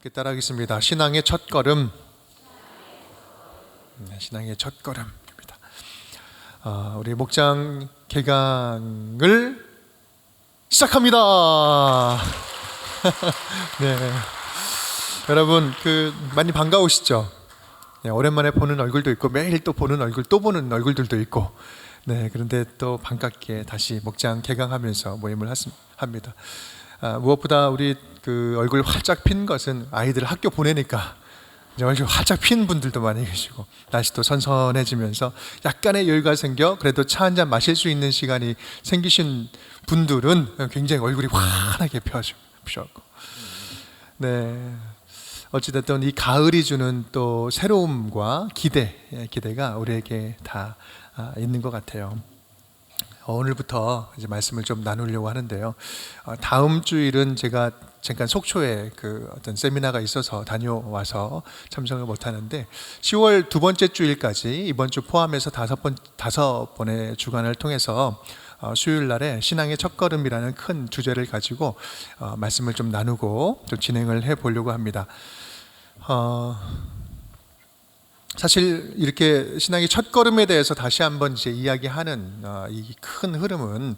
함께 따라하겠습니다. 신앙의 첫걸음. 신앙의 첫걸음입니다. 우리 목장 개강을 시작합니다. 네, 여러분 많이 반가우시죠? 네, 오랜만에 보는 얼굴도 있고 매일 또 보는 얼굴 또 보는 얼굴들도 있고. 네, 그런데 또 반갑게 다시 목장 개강하면서 모임을 합니다. 무엇보다 우리 얼굴 활짝 핀 것은 아이들 학교 보내니까 얼굴 활짝 핀 분들도 많이 계시고, 날씨도 선선해지면서 약간의 여유가 생겨 그래도 차 한잔 마실 수 있는 시간이 생기신 분들은 굉장히 얼굴이 환하게 펴셨고, 네, 어찌됐든 이 가을이 주는 또 새로움과 기대가 우리에게 다 있는 것 같아요. 오늘부터 이제 말씀을 좀 나누려고 하는데요. 다음 주일은 제가 잠깐 속초에 어떤 세미나가 있어서 다녀와서 참석을 못 하는데, 10월 두 번째 주일까지 이번 주 포함해서 다섯 번의 주간을 통해서 수요일 날에 신앙의 첫걸음이라는 큰 주제를 가지고 말씀을 좀 나누고 좀 진행을 해 보려고 합니다. 사실 이렇게 신앙의 첫걸음에 대해서 다시 한번 이제 이야기하는 이 큰 흐름은,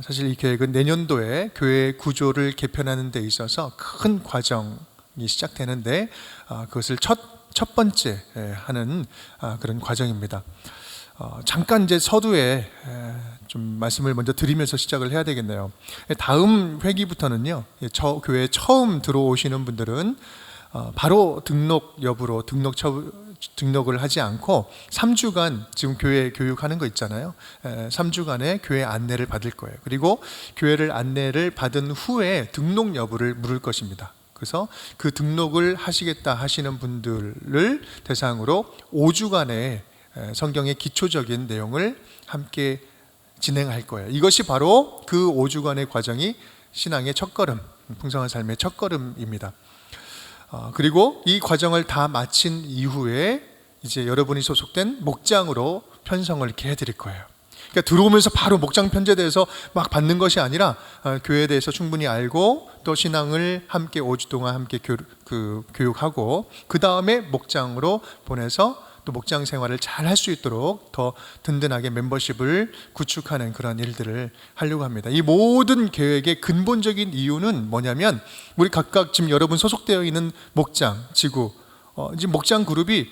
사실 이 계획은 내년도에 교회 구조를 개편하는 데 있어서 큰 과정이 시작되는데, 그것을 첫 번째 하는 그런 과정입니다. 잠깐 이제 서두에 좀 말씀을 먼저 드리면서 시작을 해야 되겠네요. 다음 회기부터는요, 교회에 처음 들어오시는 분들은 바로 등록 여부로 등록을 하지 않고 3주간 지금 교회 교육하는 거 있잖아요. 3주간의 교회 안내를 받을 거예요. 그리고 교회를 안내를 받은 후에 등록 여부를 물을 것입니다. 그래서 그 등록을 하시겠다 하시는 분들을 대상으로 5주간의 성경의 기초적인 내용을 함께 진행할 거예요. 이것이 바로 그 5주간의 과정이 신앙의 첫걸음, 풍성한 삶의 첫걸음입니다. 그리고 이 과정을 다 마친 이후에 이제 여러분이 소속된 목장으로 편성을 이렇게 해드릴 거예요. 그러니까 들어오면서 바로 목장 편제에 대해서 막 받는 것이 아니라 교회에 대해서 충분히 알고 또 신앙을 함께 5주 동안 함께 교육하고 그 다음에 목장으로 보내서 또 목장 생활을 잘 할 수 있도록 더 든든하게 멤버십을 구축하는 그런 일들을 하려고 합니다. 이 모든 계획의 근본적인 이유는 뭐냐면, 우리 각각 지금 여러분 소속되어 있는 목장, 지구, 이제 목장 그룹이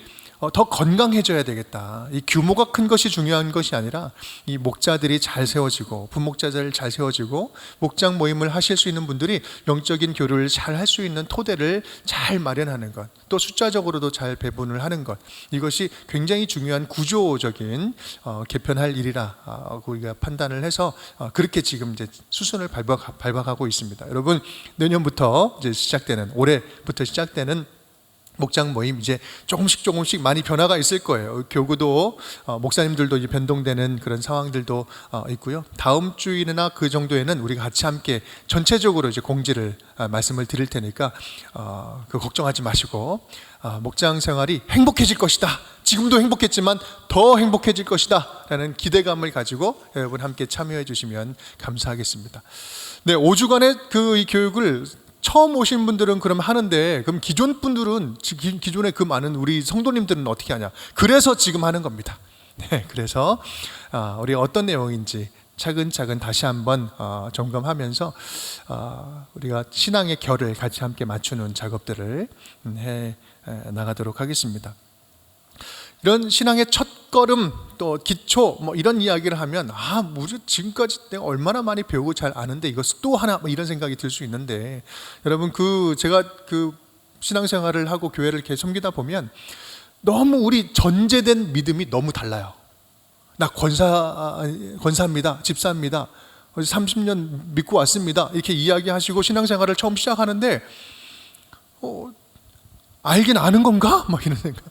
더 건강해져야 되겠다. 이 규모가 큰 것이 중요한 것이 아니라 이 목자들이 잘 세워지고 부목자들 잘 세워지고 목장 모임을 하실 수 있는 분들이 영적인 교류를 잘 할 수 있는 토대를 잘 마련하는 것, 또 숫자적으로도 잘 배분을 하는 것, 이것이 굉장히 중요한 구조적인 개편할 일이라 우리가 판단을 해서 그렇게 지금 이제 수순을 밟아가고 있습니다. 여러분, 내년부터 이제 올해부터 시작되는 목장 모임, 이제 조금씩 많이 변화가 있을 거예요. 교구도 목사님들도 이제 변동되는 그런 상황들도 있고요. 다음 주일이나 그 정도에는 우리가 같이 함께 전체적으로 이제 공지를 말씀을 드릴 테니까 걱정하지 마시고, 목장 생활이 행복해질 것이다, 지금도 행복했지만 더 행복해질 것이다 라는 기대감을 가지고 여러분 함께 참여해 주시면 감사하겠습니다. 네, 5주간의 이 교육을 처음 오신 분들은 그럼 하는데, 그럼 기존 분들은, 기존에 그 많은 우리 성도님들은 어떻게 하냐? 그래서 지금 하는 겁니다. 네, 그래서 우리 어떤 내용인지 차근차근 다시 한번 점검하면서 우리가 신앙의 결을 같이 함께 맞추는 작업들을 해 나가도록 하겠습니다. 이런 신앙의 첫걸음, 또 기초, 이런 이야기를 하면 우리 지금까지 내가 얼마나 많이 배우고 잘 아는데 이것을 또 하나, 이런 생각이 들 수 있는데, 여러분 제가 신앙생활을 하고 교회를 이렇게 섬기다 보면 너무 우리 전제된 믿음이 너무 달라요. 나 권사입니다, 집사입니다, 30년 믿고 왔습니다, 이렇게 이야기하시고 신앙생활을 처음 시작하는데 알긴 아는 건가? 이런 생각.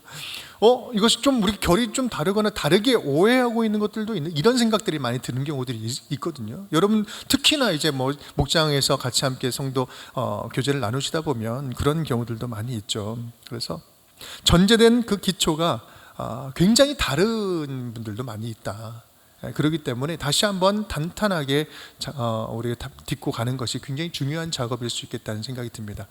이것이 좀 우리 결이 좀 다르거나 다르게 오해하고 있는 것들도 있는, 이런 생각들이 많이 드는 경우들이 있거든요. 여러분 특히나 이제 목장에서 같이 함께 성도 교제를 나누시다 보면 그런 경우들도 많이 있죠. 그래서 전제된 그 기초가 굉장히 다른 분들도 많이 있다. 그렇기 때문에 다시 한번 단단하게 우리가 딛고 가는 것이 굉장히 중요한 작업일 수 있겠다는 생각이 듭니다.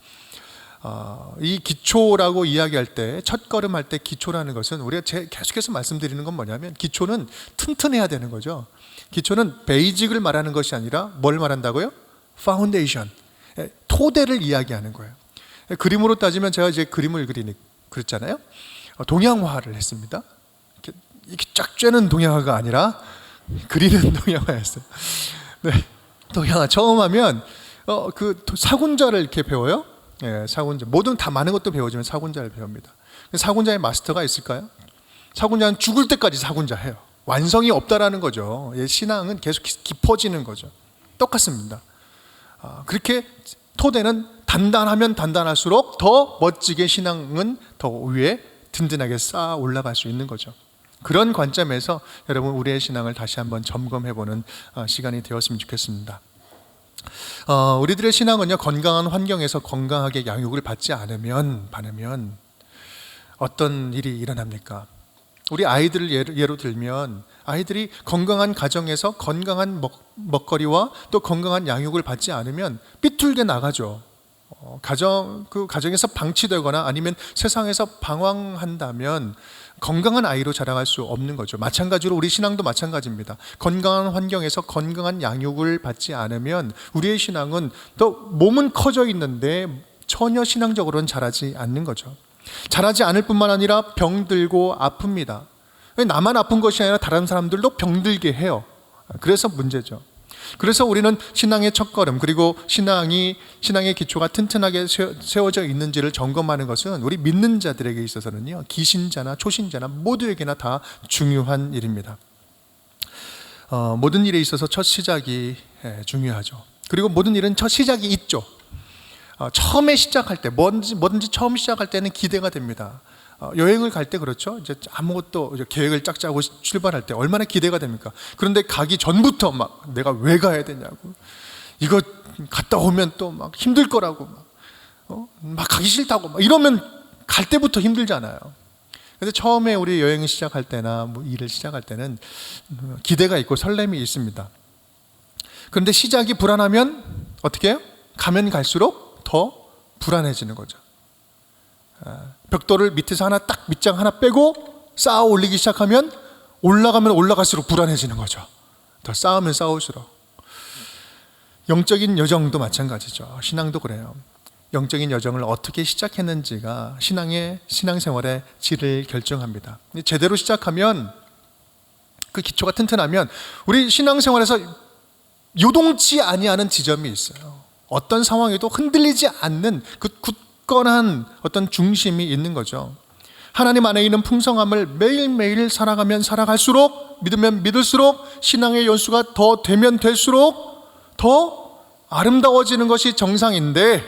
이 기초라고 이야기할 때, 첫걸음 할 때 기초라는 것은 우리가 계속해서 말씀드리는 건 뭐냐면, 기초는 튼튼해야 되는 거죠. 기초는 베이직을 말하는 것이 아니라 뭘 말한다고요? 파운데이션, 토대를 이야기하는 거예요. 그림으로 따지면 제가 이제 그림을 그렸잖아요. 동양화를 했습니다. 이렇게 쫙 쬐는 동양화가 아니라 그리는 동양화였어요. 네, 동양화 처음 하면 그 사군자를 이렇게 배워요. 예, 사군자. 모든 다 많은 것도 배우지만 사군자를 배웁니다. 사군자의 마스터가 있을까요? 사군자는 죽을 때까지 사군자 해요. 완성이 없다라는 거죠. 예, 신앙은 계속 깊어지는 거죠. 똑같습니다. 그렇게 토대는 단단하면 단단할수록 더 멋지게 신앙은 더 위에 든든하게 쌓아 올라갈 수 있는 거죠. 그런 관점에서 여러분 우리의 신앙을 다시 한번 점검해보는 시간이 되었으면 좋겠습니다. 우리들의 신앙은요, 건강한 환경에서 건강하게 양육을 받지 않으면 어떤 일이 일어납니까? 우리 아이들을 예로 들면, 아이들이 건강한 가정에서 건강한 먹거리와 또 건강한 양육을 받지 않으면 삐뚤게 나가죠. 그 가정에서 방치되거나 아니면 세상에서 방황한다면 건강한 아이로 자라갈 수 없는 거죠. 마찬가지로 우리 신앙도 마찬가지입니다. 건강한 환경에서 건강한 양육을 받지 않으면 우리의 신앙은 또 몸은 커져 있는데 전혀 신앙적으로는 자라지 않는 거죠. 자라지 않을 뿐만 아니라 병들고 아픕니다. 나만 아픈 것이 아니라 다른 사람들도 병들게 해요. 그래서 문제죠. 그래서 우리는 신앙의 첫걸음, 그리고 신앙의 기초가 튼튼하게 세워져 있는지를 점검하는 것은 우리 믿는 자들에게 있어서는요, 기신자나 초신자나 모두에게나 다 중요한 일입니다. 모든 일에 있어서 첫 시작이 중요하죠. 그리고 모든 일은 첫 시작이 있죠. 처음에 시작할 때, 뭐든지 처음 시작할 때는 기대가 됩니다. 여행을 갈 때 그렇죠. 이제 아무것도 계획을 쫙 짜고 출발할 때 얼마나 기대가 됩니까? 그런데 가기 전부터 막 내가 왜 가야 되냐고, 이거 갔다 오면 또 막 힘들 거라고, 막 가기 싫다고 막 이러면 갈 때부터 힘들잖아요. 근데 처음에 우리 여행을 시작할 때나 뭐 일을 시작할 때는 기대가 있고 설렘이 있습니다. 그런데 시작이 불안하면 어떻게 해요? 가면 갈수록 더 불안해지는 거죠. 벽돌을 밑에서 밑장 하나 빼고 쌓아 올리기 시작하면 올라가면 올라갈수록 불안해지는 거죠. 더 쌓으면 쌓을수록. 영적인 여정도 마찬가지죠. 신앙도 그래요. 영적인 여정을 어떻게 시작했는지가 신앙생활의 질을 결정합니다. 제대로 시작하면, 그 기초가 튼튼하면 우리 신앙생활에서 요동치 아니하는 지점이 있어요. 어떤 상황에도 흔들리지 않는 그 굳건한 어떤 중심이 있는 거죠. 하나님 안에 있는 풍성함을 매일매일 살아가면 살아갈수록, 믿으면 믿을수록, 신앙의 연수가 더 되면 될수록 더 아름다워지는 것이 정상인데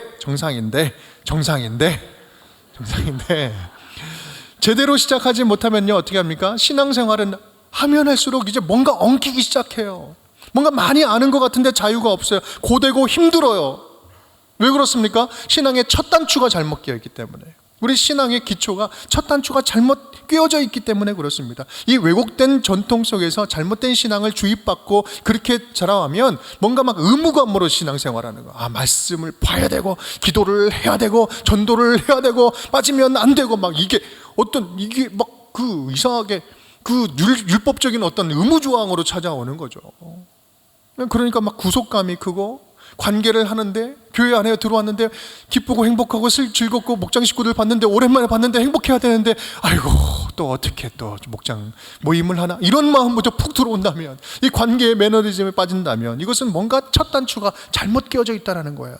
제대로 시작하지 못하면요, 어떻게 합니까? 신앙생활은 하면 할수록 이제 뭔가 엉키기 시작해요. 뭔가 많이 아는 것 같은데 자유가 없어요. 고되고 힘들어요. 왜 그렇습니까? 신앙의 첫 단추가 잘못 끼어 있기 때문에. 우리 신앙의 기초가 첫 단추가 잘못 끼어져 있기 때문에 그렇습니다. 이 왜곡된 전통 속에서 잘못된 신앙을 주입받고 그렇게 자라면 뭔가 막 의무감으로 신앙생활하는 거. 말씀을 봐야 되고, 기도를 해야 되고, 전도를 해야 되고, 빠지면 안 되고, 막 이게 막 그 이상하게 그 율법적인 어떤 의무조항으로 찾아오는 거죠. 그러니까 막 구속감이 크고, 관계를 하는데, 교회 안에 들어왔는데 기쁘고 행복하고 즐겁고 목장 식구들 봤는데, 오랜만에 봤는데 행복해야 되는데, 아이고 또 어떻게 또 목장 모임을 하나, 이런 마음부터 푹 들어온다면, 이 관계의 매너리즘에 빠진다면 이것은 뭔가 첫 단추가 잘못 끼어져 있다는 거예요.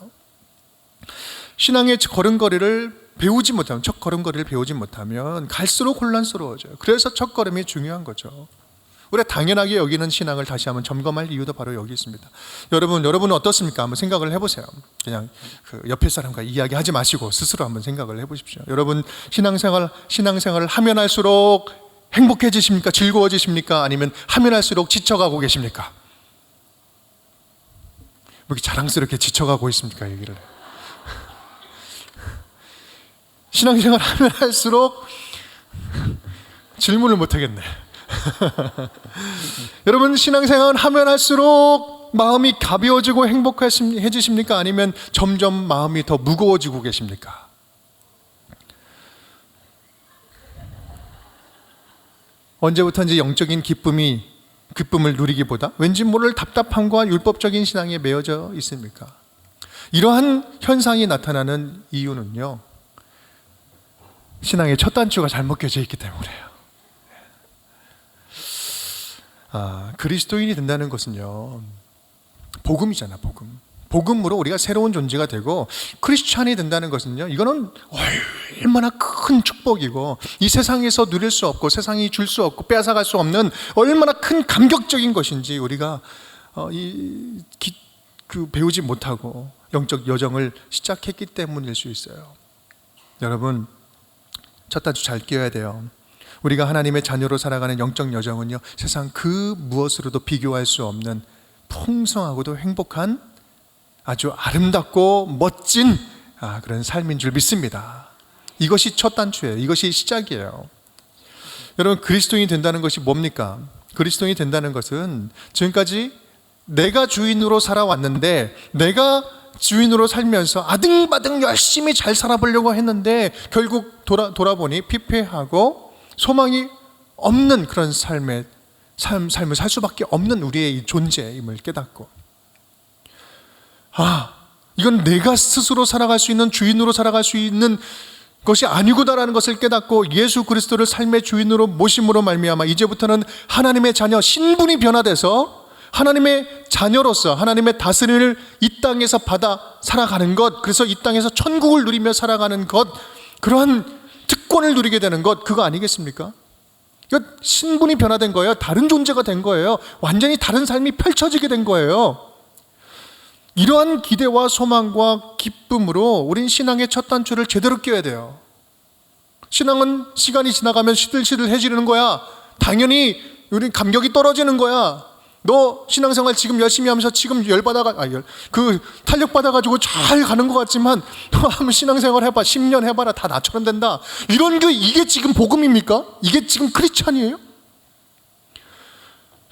신앙의 걸음걸이를 배우지 못하면, 첫 걸음걸이를 배우지 못하면 갈수록 혼란스러워져요. 그래서 첫 걸음이 중요한 거죠. 우리가 당연하게 여기는 신앙을 다시 한번 점검할 이유도 바로 여기 있습니다. 여러분은 어떻습니까? 한번 생각을 해보세요. 그냥 그 옆에 사람과 이야기하지 마시고 스스로 한번 생각을 해보십시오. 여러분 신앙생활을 하면 할수록 행복해지십니까? 즐거워지십니까? 아니면 하면 할수록 지쳐가고 계십니까? 왜 이렇게 자랑스럽게 지쳐가고 있습니까? 얘기를. 신앙생활 하면 할수록 질문을 못하겠네. 여러분 신앙생활 하면 할수록 마음이 가벼워지고 행복해지십니까? 아니면 점점 마음이 더 무거워지고 계십니까? 언제부턴지 영적인 기쁨을 누리기보다 왠지 모를 답답함과 율법적인 신앙에 매여져 있습니까? 이러한 현상이 나타나는 이유는요, 신앙의 첫 단추가 잘못 껴져 있기 때문에요. 그리스도인이 된다는 것은요, 복음이잖아, 복음. 복음으로 우리가 새로운 존재가 되고, 크리스찬이 된다는 것은요, 이거는 얼마나 큰 축복이고, 이 세상에서 누릴 수 없고, 세상이 줄 수 없고, 빼앗아갈 수 없는 얼마나 큰 감격적인 것인지 우리가 배우지 못하고 영적 여정을 시작했기 때문일 수 있어요. 여러분, 첫 단추 잘 끼워야 돼요. 우리가 하나님의 자녀로 살아가는 영적 여정은요, 세상 그 무엇으로도 비교할 수 없는 풍성하고도 행복한 아주 아름답고 멋진 그런 삶인 줄 믿습니다. 이것이 첫 단추예요. 이것이 시작이에요. 여러분, 그리스도인이 된다는 것이 뭡니까? 그리스도인이 된다는 것은 지금까지 내가 주인으로 살아왔는데, 내가 주인으로 살면서 아등바등 열심히 잘 살아보려고 했는데 결국 돌아보니 피폐하고 소망이 없는 그런 삶을 살 수밖에 없는 우리의 이 존재임을 깨닫고, 이건 내가 스스로 살아갈 수 있는, 주인으로 살아갈 수 있는 것이 아니구나라는 것을 깨닫고 예수 그리스도를 삶의 주인으로 모심으로 말미암아 이제부터는 하나님의 자녀, 신분이 변화돼서 하나님의 자녀로서 하나님의 다스림을 이 땅에서 받아 살아가는 것, 그래서 이 땅에서 천국을 누리며 살아가는 것, 그러한 특권을 누리게 되는 것, 그거 아니겠습니까? 신분이 변화된 거예요. 다른 존재가 된 거예요. 완전히 다른 삶이 펼쳐지게 된 거예요. 이러한 기대와 소망과 기쁨으로 우린 신앙의 첫 단추를 제대로 껴야 돼요. 신앙은 시간이 지나가면 시들시들해지는 거야. 당연히 우린 감격이 떨어지는 거야. 너 신앙생활 지금 열심히 하면서 지금 탄력 받아가지고 잘 가는 것 같지만 너 한번 신앙생활 해봐. 10년 해봐라. 다 나처럼 된다. 이게 지금 복음입니까? 이게 지금 크리스찬이에요?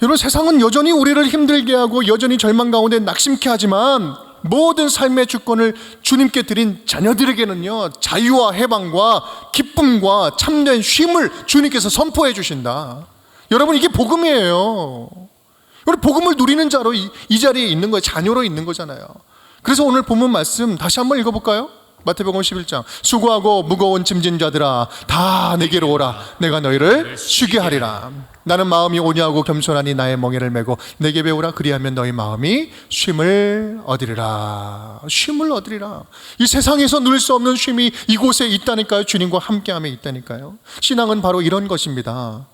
여러분, 세상은 여전히 우리를 힘들게 하고 여전히 절망 가운데 낙심케 하지만 모든 삶의 주권을 주님께 드린 자녀들에게는요, 자유와 해방과 기쁨과 참된 쉼을 주님께서 선포해 주신다. 여러분, 이게 복음이에요. 우리 복음을 누리는 자로 이 자리에 있는 거예요. 자녀로 있는 거잖아요. 그래서 오늘 본문 말씀 다시 한번 읽어볼까요? 마태복음 11장. 수고하고 무거운 짐진 자들아, 다 내게로 오라. 내가 너희를 쉬게 하리라. 나는 마음이 온유하고 겸손하니 나의 멍에를 메고 내게 배우라. 그리하면 너희 마음이 쉼을 얻으리라. 쉼을 얻으리라. 이 세상에서 누릴 수 없는 쉼이 이곳에 있다니까요. 주님과 함께함에 있다니까요. 신앙은 바로 이런 것입니다.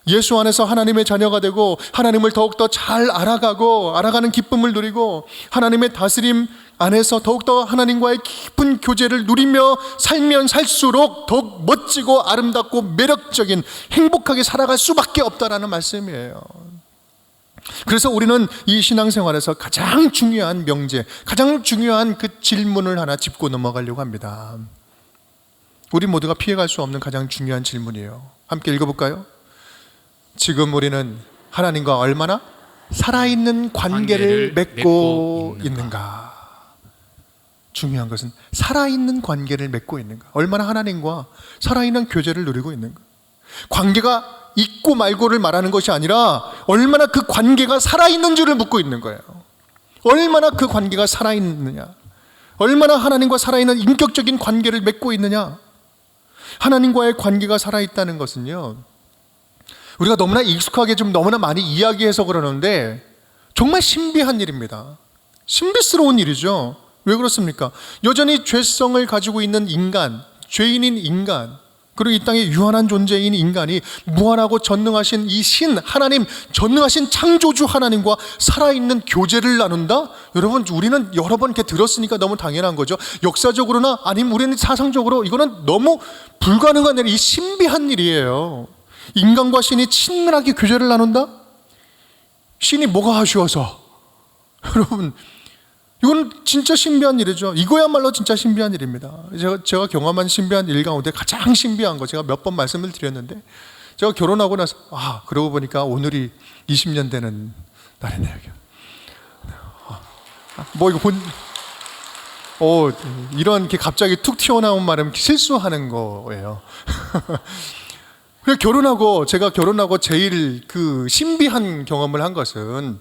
예수 안에서 하나님의 자녀가 되고 하나님을 더욱더 잘 알아가는 기쁨을 누리고 하나님의 다스림 안에서 더욱더 하나님과의 깊은 교제를 누리며 살면 살수록 더욱 멋지고 아름답고 매력적인, 행복하게 살아갈 수밖에 없다라는 말씀이에요. 그래서 우리는 이 신앙생활에서 가장 중요한 명제, 가장 중요한 그 질문을 하나 짚고 넘어가려고 합니다. 우리 모두가 피해갈 수 없는 가장 중요한 질문이에요. 함께 읽어볼까요? 지금 우리는 하나님과 얼마나 살아있는 관계를 맺고 있는가? 중요한 것은 살아있는 관계를 맺고 있는가? 얼마나 하나님과 살아있는 교제를 누리고 있는가? 관계가 있고 말고를 말하는 것이 아니라 얼마나 그 관계가 살아있는지를 묻고 있는 거예요. 얼마나 그 관계가 살아있느냐? 얼마나 하나님과 살아있는 인격적인 관계를 맺고 있느냐? 하나님과의 관계가 살아있다는 것은요, 우리가 너무나 익숙하게 좀 너무나 많이 이야기해서 그러는데 정말 신비한 일입니다. 신비스러운 일이죠. 왜 그렇습니까? 여전히 죄성을 가지고 있는 인간, 죄인인 인간, 그리고 이 땅에 유한한 존재인 인간이 무한하고 전능하신 이 신 하나님, 전능하신 창조주 하나님과 살아있는 교제를 나눈다? 여러분, 우리는 여러 번 이렇게 들었으니까 너무 당연한 거죠. 역사적으로나 아니면 우리는 사상적으로 이거는 너무 불가능한 일, 이 신비한 일이에요. 인간과 신이 친밀하게 교제를 나눈다? 신이 뭐가 아쉬워서? 여러분, 이건 진짜 신비한 일이죠. 이거야말로 진짜 신비한 일입니다. 제가 경험한 신비한 일 가운데 가장 신비한 거, 제가 몇 번 말씀을 드렸는데, 제가 결혼하고 나서 그러고 보니까 오늘이 20년 되는 날이네요. 이런 게 갑자기 툭 튀어나온 말은 실수하는 거예요. 제가 결혼하고 제일 그 신비한 경험을 한 것은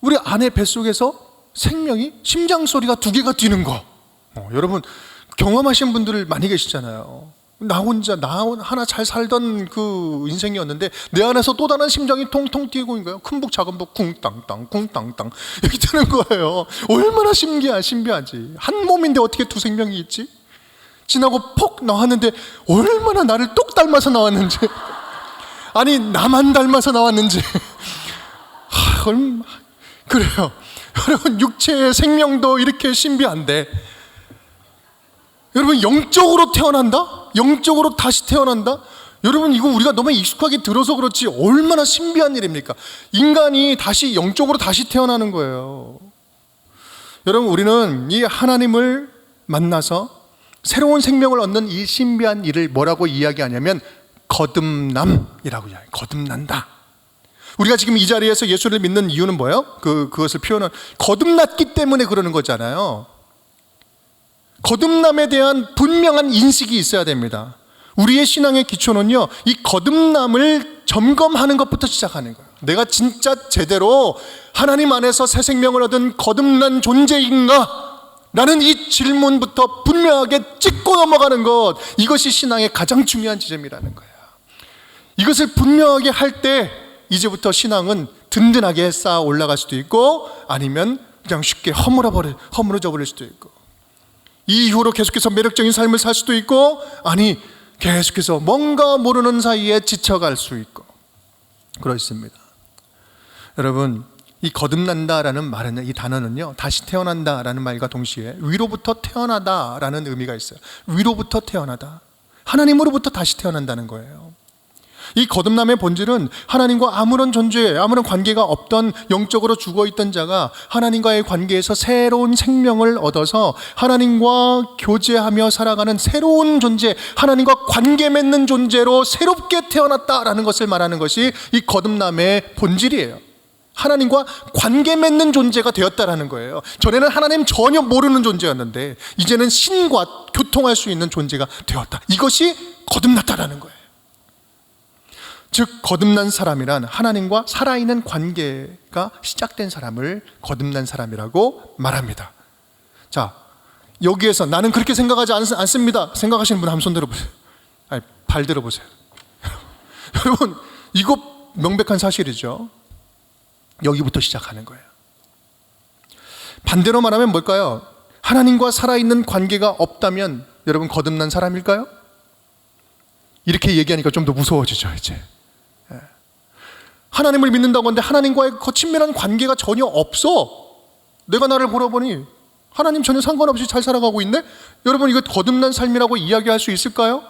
우리 아내 뱃속에서 생명이 심장 소리가 2개가 뛰는 거. 여러분 경험하신 분들 많이 계시잖아요. 나 하나 잘 살던 그 인생이었는데 내 안에서 또 다른 심장이 통통 뛰고 있는 거예요. 큰 북 작은 북 쿵땅땅 쿵땅땅 이렇게 되는 거예요. 얼마나 신비하지. 한 몸인데 어떻게 2 생명이 있지? 지나고 폭 나왔는데 얼마나 나를 똑 닮아서 나왔는지, 아니 나만 닮아서 나왔는지. 그래요. 여러분 육체의 생명도 이렇게 신비한데, 여러분 영적으로 태어난다? 영적으로 다시 태어난다? 여러분 이거 우리가 너무 익숙하게 들어서 그렇지 얼마나 신비한 일입니까? 인간이 다시 영적으로 다시 태어나는 거예요. 여러분 우리는 이 하나님을 만나서 새로운 생명을 얻는 이 신비한 일을 뭐라고 이야기하냐면 거듭남이라고 이야기해요. 거듭난다. 우리가 지금 이 자리에서 예수를 믿는 이유는 뭐예요? 그것을 표현한 거듭났기 때문에 그러는 거잖아요. 거듭남에 대한 분명한 인식이 있어야 됩니다. 우리의 신앙의 기초는요, 이 거듭남을 점검하는 것부터 시작하는 거예요. 내가 진짜 제대로 하나님 안에서 새 생명을 얻은 거듭난 존재인가? 라는 이 질문부터 분명하게 짚고 넘어가는 것, 이것이 신앙의 가장 중요한 지점이라는 거예요. 이것을 분명하게 할 때 이제부터 신앙은 든든하게 쌓아 올라갈 수도 있고, 아니면 그냥 쉽게 허물어져 버릴 수도 있고, 이 이후로 계속해서 매력적인 삶을 살 수도 있고, 아니 계속해서 뭔가 모르는 사이에 지쳐갈 수 있고 그렇습니다. 여러분 이 거듭난다라는 말은, 이 단어는요, 다시 태어난다라는 말과 동시에 위로부터 태어나다라는 의미가 있어요. 위로부터 태어나다, 하나님으로부터 다시 태어난다는 거예요. 이 거듭남의 본질은 하나님과 아무런 관계가 없던, 영적으로 죽어있던 자가 하나님과의 관계에서 새로운 생명을 얻어서 하나님과 교제하며 살아가는 새로운 존재, 하나님과 관계 맺는 존재로 새롭게 태어났다라는 것을 말하는 것이 이 거듭남의 본질이에요. 하나님과 관계 맺는 존재가 되었다라는 거예요. 전에는 하나님 전혀 모르는 존재였는데 이제는 신과 교통할 수 있는 존재가 되었다. 이것이 거듭났다라는 거예요. 즉 거듭난 사람이란 하나님과 살아있는 관계가 시작된 사람을 거듭난 사람이라고 말합니다. 자, 여기에서 나는 그렇게 생각하지 않습니다 생각하시는 분 한 손 들어보세요. 아니, 발 들어보세요. 여러분 이거 명백한 사실이죠. 여기부터 시작하는 거예요. 반대로 말하면 뭘까요? 하나님과 살아있는 관계가 없다면 여러분 거듭난 사람일까요? 이렇게 얘기하니까 좀 더 무서워지죠. 이제 하나님을 믿는다고 하는데 하나님과의 그 친밀한 관계가 전혀 없어. 내가 나를 보러보니 하나님 전혀 상관없이 잘 살아가고 있네? 여러분 이거 거듭난 삶이라고 이야기할 수 있을까요?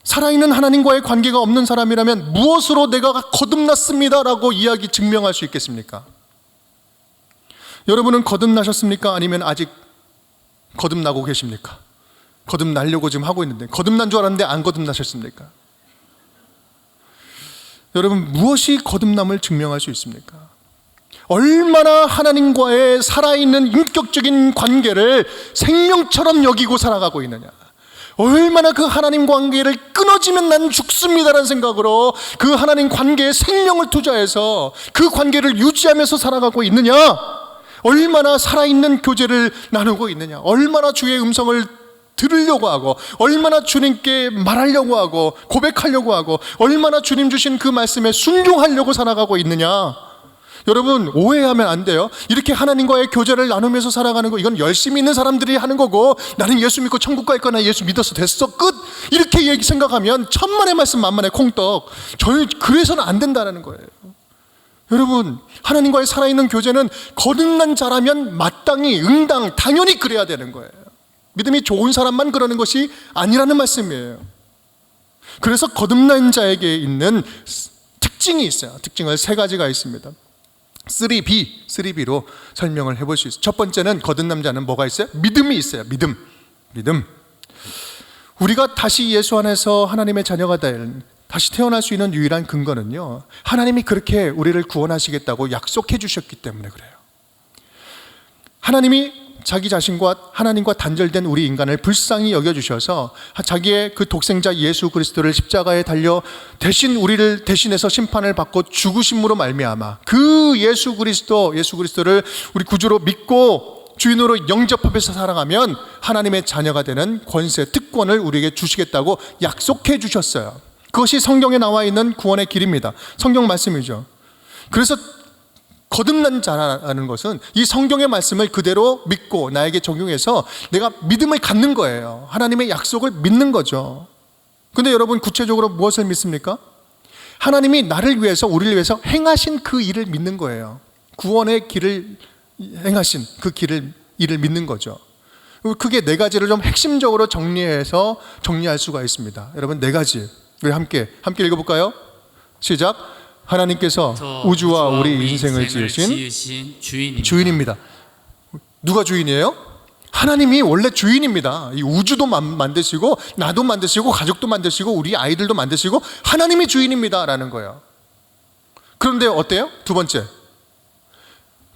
살아있는 하나님과의 관계가 없는 사람이라면 무엇으로 내가 거듭났습니다라고 증명할 수 있겠습니까? 여러분은 거듭나셨습니까? 아니면 아직 거듭나고 계십니까? 거듭나려고 지금 하고 있는데, 거듭난 줄 알았는데 안 거듭나셨습니까? 여러분 무엇이 거듭남을 증명할 수 있습니까? 얼마나 하나님과의 살아있는 인격적인 관계를 생명처럼 여기고 살아가고 있느냐, 얼마나 그 하나님 관계를 끊어지면 난 죽습니다라는 생각으로 그 하나님 관계에 생명을 투자해서 그 관계를 유지하면서 살아가고 있느냐, 얼마나 살아있는 교제를 나누고 있느냐, 얼마나 주의 음성을 들으려고 하고, 얼마나 주님께 말하려고 하고 고백하려고 하고, 얼마나 주님 주신 그 말씀에 순종하려고 살아가고 있느냐. 여러분 오해하면 안 돼요. 이렇게 하나님과의 교제를 나누면서 살아가는 거, 이건 열심히 있는 사람들이 하는 거고, 나는 예수 믿고 천국 갈 거나 예수 믿어서 됐어 끝, 이렇게 생각하면 천만의 말씀 만만의 콩떡. 저희 그래서는 안 된다는 거예요. 여러분 하나님과의 살아있는 교제는 거듭난 자라면 마땅히 응당 당연히 그래야 되는 거예요. 믿음이 좋은 사람만 그러는 것이 아니라는 말씀이에요. 그래서 거듭난 자에게 있는 특징이 있어요. 특징은 3가지가 있습니다. 3B로 설명을 해볼 수 있어요. 첫 번째는 거듭난 자는 뭐가 있어요? 믿음이 있어요. 믿음. 우리가 다시 예수 안에서 하나님의 자녀가 다시 태어날 수 있는 유일한 근거는요, 하나님이 그렇게 우리를 구원하시겠다고 약속해 주셨기 때문에 그래요. 하나님이 자기 자신과 하나님과 단절된 우리 인간을 불쌍히 여겨주셔서 자기의 그 독생자 예수 그리스도를 십자가에 달려 대신 우리를 대신해서 심판을 받고 죽으심으로 말미암아 그 예수 그리스도를 우리 구주로 믿고 주인으로 영접하면서 살아가면 하나님의 자녀가 되는 권세, 특권을 우리에게 주시겠다고 약속해 주셨어요. 그것이 성경에 나와 있는 구원의 길입니다. 성경 말씀이죠. 그래서 거듭난 자라는 것은 이 성경의 말씀을 그대로 믿고 나에게 적용해서 내가 믿음을 갖는 거예요. 하나님의 약속을 믿는 거죠. 근데 여러분 구체적으로 무엇을 믿습니까? 하나님이 나를 위해서 우리를 위해서 행하신 그 일을 믿는 거예요. 구원의 길을 행하신 그 일을 믿는 거죠. 크게 네 가지를 좀 핵심적으로 정리할 수가 있습니다. 여러분 네 가지 우리 함께 읽어볼까요? 시작. 하나님께서 우주와 우리 인생을 지으신 주인입니다. 누가 주인이에요? 하나님이 원래 주인입니다. 이 우주도 만드시고 나도 만드시고 가족도 만드시고 우리 아이들도 만드시고 하나님이 주인입니다 라는 거예요. 그런데 어때요? 두 번째,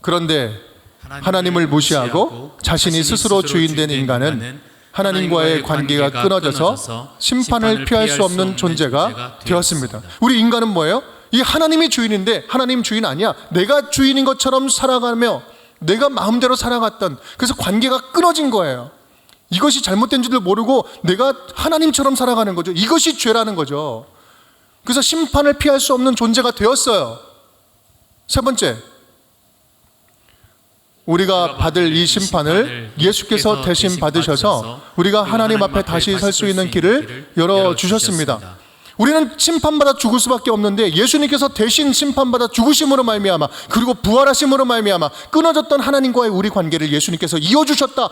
그런데 하나님을 무시하고 자신이 스스로 주인된 인간은 하나님과의 관계가 끊어져서 심판을 피할 수 없는 존재가 되었습니다. 우리 인간은 뭐예요? 이 하나님이 주인인데 하나님 주인 아니야. 내가 주인인 것처럼 살아가며 내가 마음대로 살아갔던, 그래서 관계가 끊어진 거예요. 이것이 잘못된 줄을 모르고 내가 하나님처럼 살아가는 거죠. 이것이 죄라는 거죠. 그래서 심판을 피할 수 없는 존재가 되었어요. 세 번째, 우리가 받을 이 심판을 예수께서 대신 받으셔서 우리가 하나님 앞에 다시 설 수 있는 길을 열어주셨습니다. 우리는 심판받아 죽을 수밖에 없는데 예수님께서 대신 심판받아 죽으심으로 말미암아 그리고 부활하심으로 말미암아 끊어졌던 하나님과의 우리 관계를 예수님께서 이어주셨다.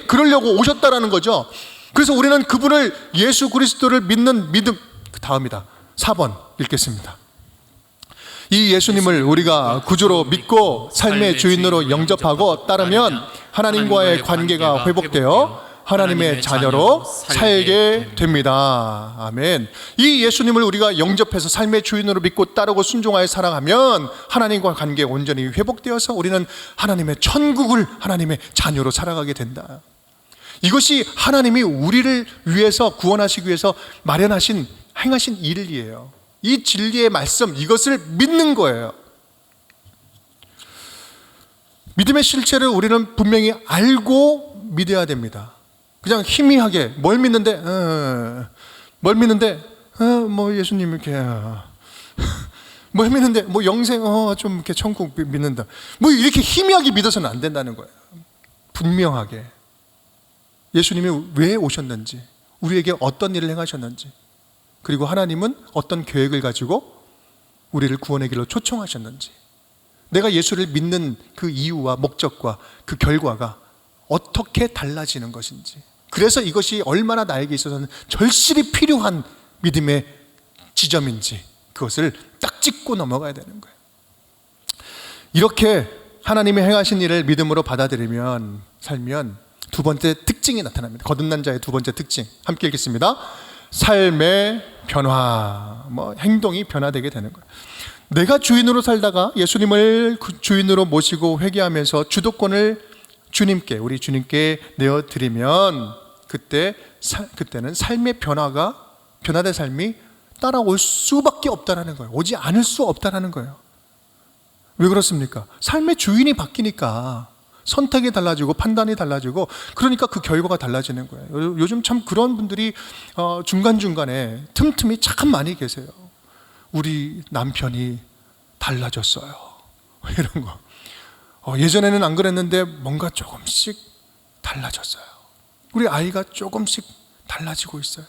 그러려고 오셨다라는 거죠. 그래서 우리는 그분을, 예수 그리스도를 믿는 믿음, 그 다음이다. 4번 읽겠습니다. 이 예수님을 우리가 구주로 믿고 삶의 주인으로 영접하고 따르면 하나님과의 관계가 회복되어 하나님의 자녀로 살게 됩니다. 아멘. 이 예수님을 우리가 영접해서 삶의 주인으로 믿고 따르고 순종하여 살아가면 하나님과 관계가 온전히 회복되어서 우리는 하나님의 천국을, 하나님의 자녀로 살아가게 된다. 이것이 하나님이 우리를 위해서, 구원하시기 위해서 행하신 일이에요. 이 진리의 말씀, 이것을 믿는 거예요. 믿음의 실체를 우리는 분명히 알고 믿어야 됩니다. 그냥 희미하게 뭘 믿는데 뭐 예수님 이렇게 뭘 믿는데 뭐 영생 좀 이렇게 천국 믿는다, 뭐 이렇게 희미하게 믿어서는 안 된다는 거예요. 분명하게 예수님이 왜 오셨는지, 우리에게 어떤 일을 행하셨는지, 그리고 하나님은 어떤 계획을 가지고 우리를 구원의 길로 초청하셨는지, 내가 예수를 믿는 그 이유와 목적과 그 결과가 어떻게 달라지는 것인지, 그래서 이것이 얼마나 나에게 있어서는 절실히 필요한 믿음의 지점인지 그것을 딱 짚고 넘어가야 되는 거예요. 이렇게 하나님이 행하신 일을 믿음으로 받아들이면, 살면 두 번째 특징이 나타납니다. 거듭난 자의 두 번째 특징 함께 읽겠습니다. 삶의 변화, 행동이 변화되게 되는 거예요. 내가 주인으로 살다가 예수님을 주인으로 모시고 회개하면서 주도권을 우리 주님께 내어드리면 그때는 삶의 변화된 삶이 따라올 수밖에 없다는 거예요. 오지 않을 수 없다는 거예요. 왜 그렇습니까? 삶의 주인이 바뀌니까 선택이 달라지고 판단이 달라지고, 그러니까 그 결과가 달라지는 거예요. 요즘 참 그런 분들이 중간중간에 틈틈이 참 많이 계세요. 우리 남편이 달라졌어요, 이런 거. 예전에는 안 그랬는데 뭔가 조금씩 달라졌어요. 우리 아이가 조금씩 달라지고 있어요.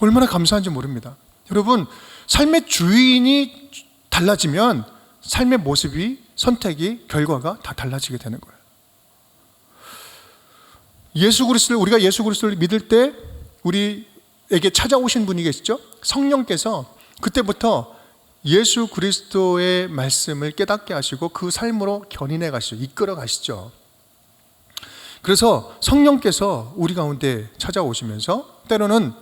얼마나 감사한지 모릅니다. 여러분, 삶의 주인이 달라지면 삶의 모습이, 선택이, 결과가 다 달라지게 되는 거예요. 우리가 예수 그리스도를 믿을 때 우리에게 찾아오신 분이 계시죠? 성령께서 그때부터 예수 그리스도의 말씀을 깨닫게 하시고 그 삶으로 견인해 가시죠. 이끌어 가시죠. 그래서 성령께서 우리 가운데 찾아오시면서 때로는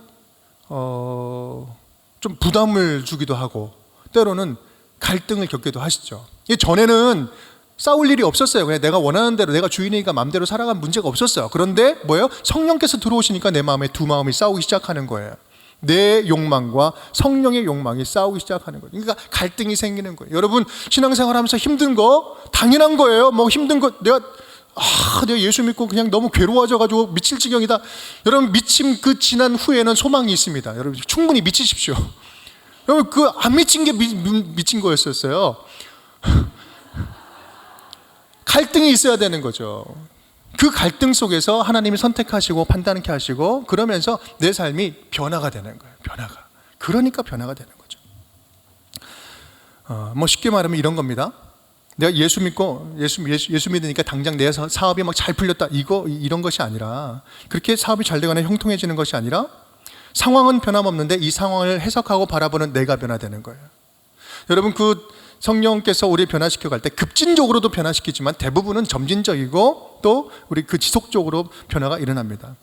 좀 부담을 주기도 하고 때로는 갈등을 겪기도 하시죠. 전에는 싸울 일이 없었어요. 그냥 내가 원하는 대로, 내가 주인이니까 마음대로 살아가면 문제가 없었어요. 그런데 뭐예요? 성령께서 들어오시니까 내 마음에 두 마음이 싸우기 시작하는 거예요. 내 욕망과 성령의 욕망이 싸우기 시작하는 거예요. 그러니까 갈등이 생기는 거예요. 여러분, 신앙생활하면서 힘든 거 당연한 거예요. 뭐 힘든 거 내가 예수 믿고 그냥 너무 괴로워져가지고 미칠 지경이다. 여러분, 미침 그 지난 후에는 소망이 있습니다. 여러분, 충분히 미치십시오. 여러분, 그 안 미친 게 미친 거였었어요. 갈등이 있어야 되는 거죠. 그 갈등 속에서 하나님이 선택하시고 판단케 하시고 그러면서 내 삶이 변화가 되는 거예요. 그러니까 변화가 되는 거죠. 뭐 쉽게 말하면 이런 겁니다. 내가 예수 믿고 예수 믿으니까 당장 내 사업이 막 잘 풀렸다, 이런 것이 아니라, 그렇게 사업이 잘 되거나 형통해지는 것이 아니라, 상황은 변함없는데 이 상황을 해석하고 바라보는 내가 변화되는 거예요. 여러분, 그 성령께서 우리 변화시켜 갈 때 급진적으로도 변화시키지만 대부분은 점진적이고 또 우리 그 지속적으로 변화가 일어납니다.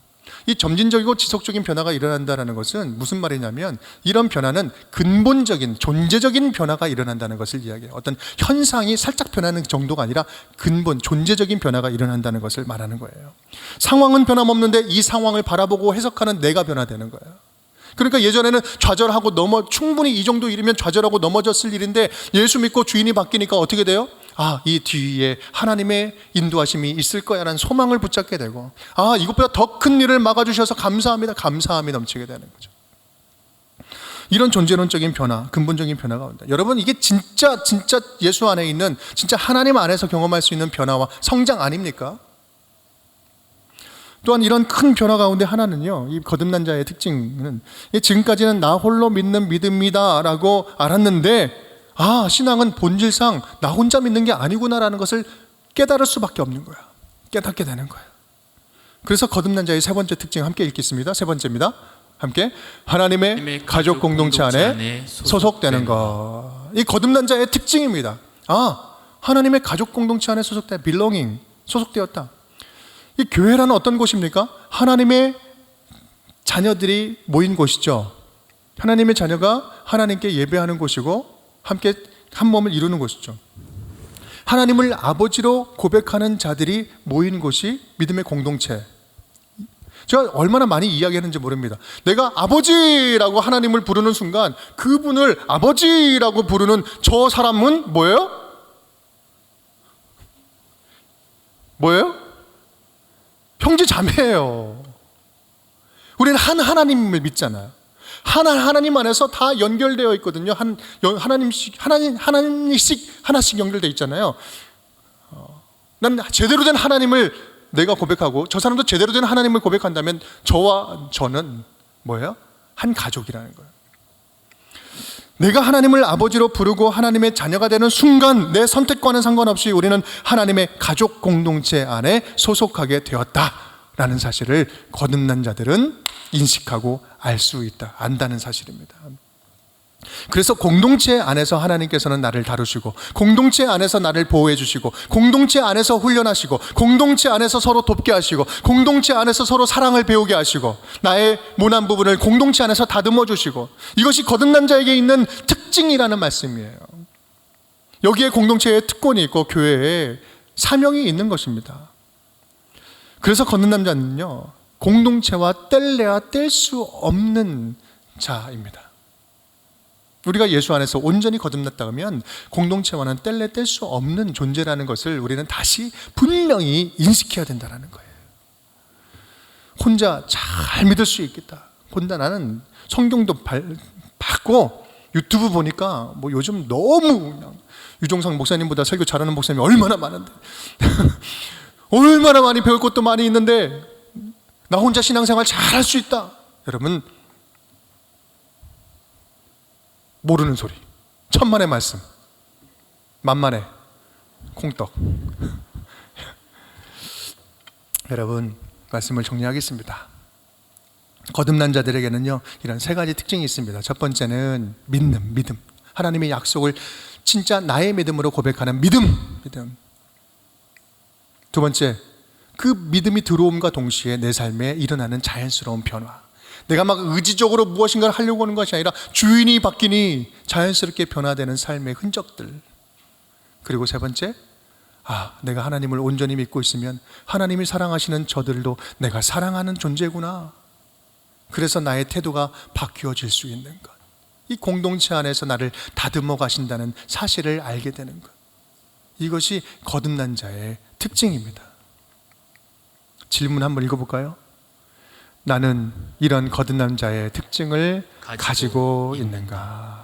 이 점진적이고 지속적인 변화가 일어난다는 것은 무슨 말이냐면, 이런 변화는 근본적인 존재적인 변화가 일어난다는 것을 이야기해요. 어떤 현상이 살짝 변하는 정도가 아니라 근본 존재적인 변화가 일어난다는 것을 말하는 거예요. 상황은 변함없는데 이 상황을 바라보고 해석하는 내가 변화되는 거예요. 그러니까 예전에는 좌절하고 충분히 이 정도 일이면 좌절하고 넘어졌을 일인데 예수 믿고 주인이 바뀌니까 어떻게 돼요? 이 뒤에 하나님의 인도하심이 있을 거야 라는 소망을 붙잡게 되고, 이것보다 더 큰 일을 막아주셔서 감사합니다, 감사함이 넘치게 되는 거죠. 이런 존재론적인 변화, 근본적인 변화가 온다. 여러분, 이게 진짜 예수 안에 있는, 진짜 하나님 안에서 경험할 수 있는 변화와 성장 아닙니까? 또한 이런 큰 변화 가운데 하나는요, 이 거듭난 자의 특징은, 지금까지는 나 홀로 믿는 믿음이다 라고 알았는데, 신앙은 본질상 나 혼자 믿는 게 아니구나라는 것을 깨달을 수밖에 없는 거야. 깨닫게 되는 거야. 그래서 거듭난 자의 세 번째 특징 함께 읽겠습니다. 세 번째입니다. 함께, 하나님의 가족 공동체 안에 소속되는 것. 이 거듭난 자의 특징입니다. 하나님의 가족 공동체 안에 소속되어, belonging, 소속되었다. 이 교회라는 어떤 곳입니까? 하나님의 자녀들이 모인 곳이죠. 하나님의 자녀가 하나님께 예배하는 곳이고 함께 한 몸을 이루는 곳이죠. 하나님을 아버지로 고백하는 자들이 모인 곳이 믿음의 공동체. 제가 얼마나 많이 이야기했는지 모릅니다. 내가 아버지라고 하나님을 부르는 순간 그분을 아버지라고 부르는 저 사람은 뭐예요? 형제 자매예요. 우리는 한 하나님을 믿잖아요. 하나님 안에서 다 연결되어 있거든요. 하나님씩 하나씩 연결되어 있잖아요. 난 제대로 된 하나님을 내가 고백하고 저 사람도 제대로 된 하나님을 고백한다면 저와 저는 한 가족이라는 거예요. 내가 하나님을 아버지로 부르고 하나님의 자녀가 되는 순간 내 선택과는 상관없이 우리는 하나님의 가족 공동체 안에 소속하게 되었다라는 사실을 거듭난 자들은 인식하고 알 수 있다, 안다는 사실입니다. 그래서 공동체 안에서 하나님께서는 나를 다루시고, 공동체 안에서 나를 보호해 주시고, 공동체 안에서 훈련하시고, 공동체 안에서 서로 돕게 하시고, 공동체 안에서 서로 사랑을 배우게 하시고, 나의 모난 부분을 공동체 안에서 다듬어 주시고, 이것이 거듭난 자에게 있는 특징이라는 말씀이에요. 여기에 공동체에 특권이 있고 교회에 사명이 있는 것입니다. 그래서 거듭난 자는요, 공동체와 뗄래야 뗄 수 없는 자입니다. 우리가 예수 안에서 온전히 거듭났다 하면 공동체와는 뗄래 뗄 수 없는 존재라는 것을 우리는 다시 분명히 인식해야 된다는 거예요. 혼자 잘 믿을 수 있겠다. 혼자 나는 성경도 받고 유튜브 보니까 요즘 너무 그냥 유종상 목사님보다 설교 잘하는 목사님이 얼마나 많은데 얼마나 많이 배울 것도 많이 있는데 나 혼자 신앙생활 잘할 수 있다. 여러분, 모르는 소리, 천만의 말씀, 만만의 콩떡. 여러분, 말씀을 정리하겠습니다. 거듭난 자들에게는요, 이런 세 가지 특징이 있습니다. 첫 번째는 믿음. 하나님의 약속을 진짜 나의 믿음으로 고백하는 믿음. 두 번째, 그 믿음이 들어옴과 동시에 내 삶에 일어나는 자연스러운 변화. 내가 막 의지적으로 무엇인가를 하려고 하는 것이 아니라 주인이 바뀌니 자연스럽게 변화되는 삶의 흔적들. 그리고 세 번째, 내가 하나님을 온전히 믿고 있으면 하나님이 사랑하시는 저들도 내가 사랑하는 존재구나. 그래서 나의 태도가 바뀌어질 수 있는 것. 이 공동체 안에서 나를 다듬어 가신다는 사실을 알게 되는 것. 이것이 거듭난 자의 특징입니다. 질문 한번 읽어볼까요? 나는 이런 거듭난 자의 특징을 가지고 있는가?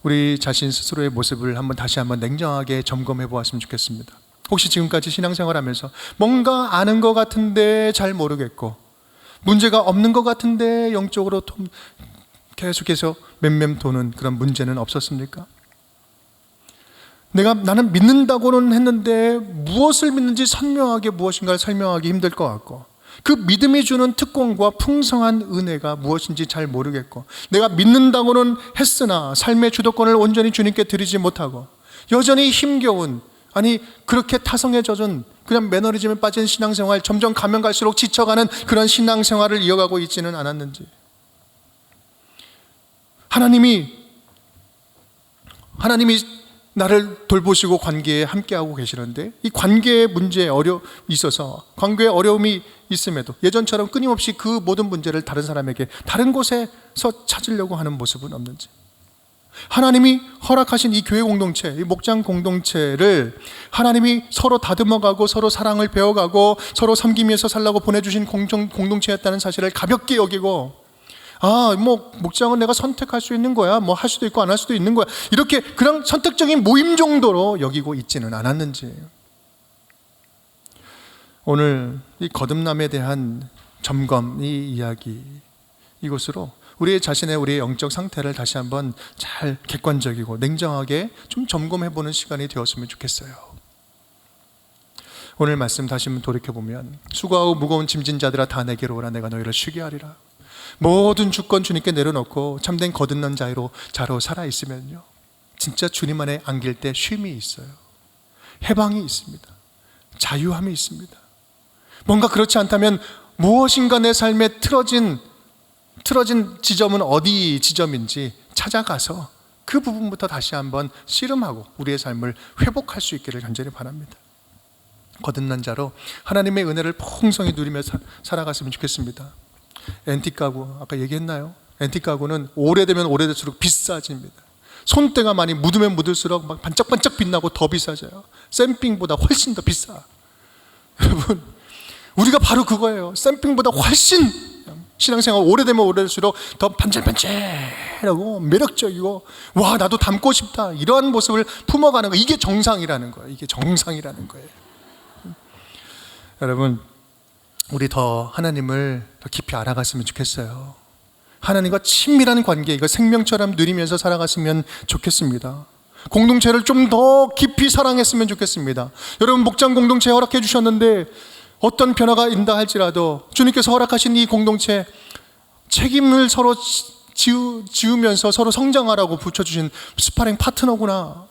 우리 자신 스스로의 모습을 다시 한번 냉정하게 점검해 보았으면 좋겠습니다. 혹시 지금까지 신앙생활하면서 뭔가 아는 것 같은데 잘 모르겠고, 문제가 없는 것 같은데 영적으로 계속해서 맴맴 도는 그런 문제는 없었습니까? 나는 믿는다고는 했는데 무엇을 믿는지 선명하게 무엇인가를 설명하기 힘들 것 같고, 그 믿음이 주는 특권과 풍성한 은혜가 무엇인지 잘 모르겠고, 내가 믿는다고는 했으나 삶의 주도권을 온전히 주님께 드리지 못하고 여전히 힘겨운, 그렇게 타성에 젖은 그냥 매너리즘에 빠진 신앙생활, 점점 가면 갈수록 지쳐가는 그런 신앙생활을 이어가고 있지는 않았는지, 하나님이 나를 돌보시고 관계에 함께하고 계시는데, 이 관계의 문제에 관계에 어려움이 있음에도 예전처럼 끊임없이 그 모든 문제를 다른 사람에게 다른 곳에서 찾으려고 하는 모습은 없는지, 하나님이 허락하신 이 교회 공동체, 이 목장 공동체를 하나님이 서로 다듬어가고 서로 사랑을 배워가고 서로 섬기면서 살라고 보내주신 공동체였다는 사실을 가볍게 여기고, 목장은 내가 선택할 수 있는 거야, 할 수도 있고 안 할 수도 있는 거야, 이렇게 그냥 선택적인 모임 정도로 여기고 있지는 않았는지, 오늘 이 거듭남에 대한 점검, 이 이야기, 이것으로 우리의 영적 상태를 다시 한번 잘 객관적이고 냉정하게 좀 점검해보는 시간이 되었으면 좋겠어요. 오늘 말씀 다시 한번 돌이켜보면, 수고하고 무거운 짐진 자들아 다 내게로 오라, 내가 너희를 쉬게 하리라. 모든 주권 주님께 내려놓고 참된 거듭난 자로 살아있으면요, 진짜 주님 안에 안길 때 쉼이 있어요. 해방이 있습니다. 자유함이 있습니다. 뭔가 그렇지 않다면 무엇인가 내 삶에 틀어진 지점은 어디 지점인지 찾아가서 그 부분부터 다시 한번 씨름하고 우리의 삶을 회복할 수 있기를 간절히 바랍니다. 거듭난 자로 하나님의 은혜를 풍성히 누리며 살아갔으면 좋겠습니다. 앤틱 가구, 아까 얘기했나요? 앤틱 가구는 오래되면 오래될수록 비싸집니다. 손때가 많이 묻으면 묻을수록 막 반짝반짝 빛나고 더 비싸져요. 샘핑보다 훨씬 더 비싸. 여러분, 우리가 바로 그거예요. 샘핑보다 훨씬 신앙생활 오래되면 오래될수록 더 반짝반짝하고 매력적이고, 나도 닮고 싶다, 이러한 모습을 품어가는 거, 이게 정상이라는 거예요. 이게 정상이라는 거예요. 여러분, 우리 더 하나님을 더 깊이 알아갔으면 좋겠어요. 하나님과 친밀한 관계, 이거 생명처럼 누리면서 살아갔으면 좋겠습니다. 공동체를 좀 더 깊이 사랑했으면 좋겠습니다. 여러분, 목장 공동체 허락해 주셨는데 어떤 변화가 있다 할지라도 주님께서 허락하신 이 공동체, 책임을 서로 지우면서 서로 성장하라고 붙여주신 스파링 파트너구나.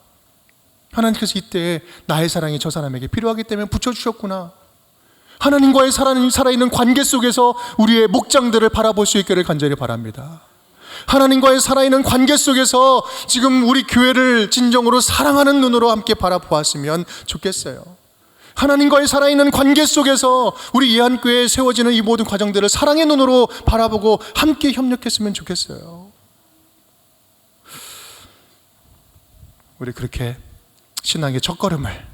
하나님께서 이때 나의 사랑이 저 사람에게 필요하기 때문에 붙여주셨구나. 하나님과의 살아있는 관계 속에서 우리의 목장들을 바라볼 수 있기를 간절히 바랍니다. 하나님과의 살아있는 관계 속에서 지금 우리 교회를 진정으로 사랑하는 눈으로 함께 바라보았으면 좋겠어요. 하나님과의 살아있는 관계 속에서 우리 예한교회에 세워지는 이 모든 과정들을 사랑의 눈으로 바라보고 함께 협력했으면 좋겠어요. 우리 그렇게 신앙의 첫걸음을,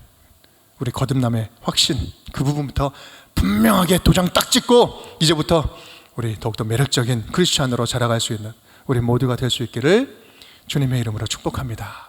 우리 거듭남의 확신, 그 부분부터 분명하게 도장 딱 찍고 이제부터 우리 더욱더 매력적인 크리스찬으로 자라갈 수 있는 우리 모두가 될 수 있기를 주님의 이름으로 축복합니다.